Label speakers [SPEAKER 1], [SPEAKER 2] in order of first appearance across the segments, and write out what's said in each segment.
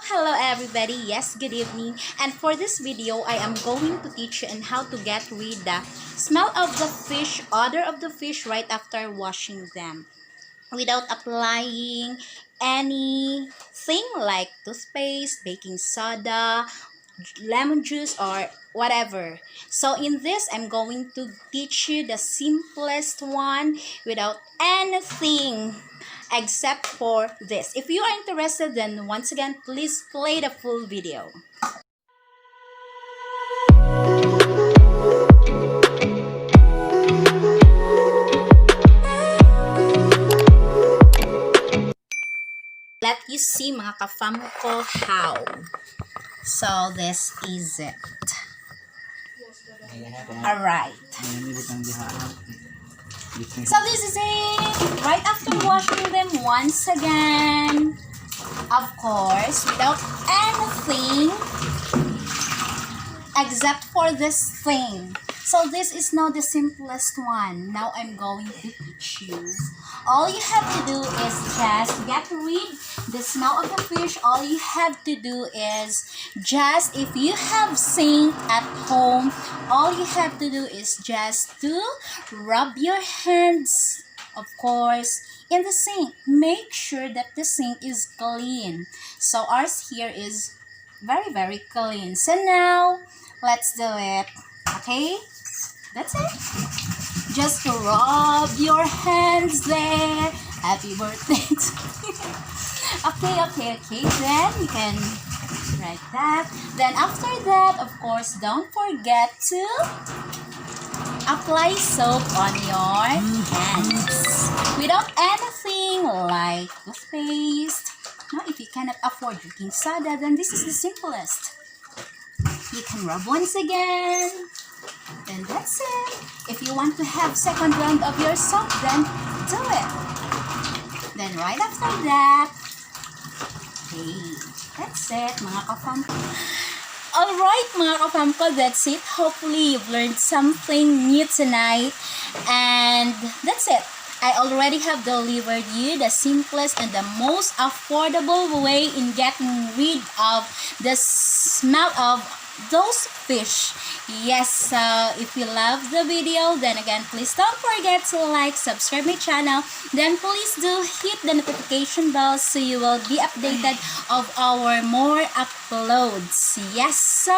[SPEAKER 1] Hello everybody. Yes, good evening. And for this video, I am going to teach you on how to get rid the smell of the fish, odor of the fish right after washing them without applying anything like toothpaste, baking soda, lemon juice, or whatever. So in this, I'm going to teach you the simplest one without anything except for this. If you are interested, then once again, please play the full video. Let you see mga ka-fam ko how. So this is it. Alright. So this is it. Right after washing them once again. Of course, without anything except for this thing. So this is now the simplest one. Now I'm going to teach you. All you have to do is just get rid the smell of the fish. All you have to do is just, if you have sink at home, all you have to do is just to rub your hands, of course, in the sink. Make sure that the sink is clean. So ours here is very clean. So now let's do it. Okay, that's it. Just rub your hands there. Happy birthday to you. Okay. Then you can write that. Then after that, of course, don't forget to apply soap on your hands without anything like toothpaste. Now, if you cannot afford drinking soda, then this is the simplest. You can rub once again. Then that's it. If you want to have second round of your soap, then do it. Then right after that, okay, that's it, mga ka-fam. Alright, mga ka-fam ko, that's it. Hopefully, you've learned something new tonight. And that's it. I already have delivered you the simplest and the most affordable way in getting rid of the smell of those fish. Yes, so if you love the video, then again, please don't forget to like, subscribe my channel. Then please do hit the notification bell so you will be updated of our more uploads. Yes, so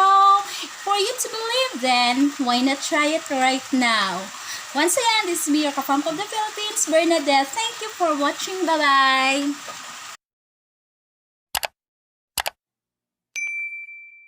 [SPEAKER 1] for you to believe, then why not try it right now? Once again, this is your FamKoh of the Philippines, Bernadette. Thank you for watching. Bye-bye.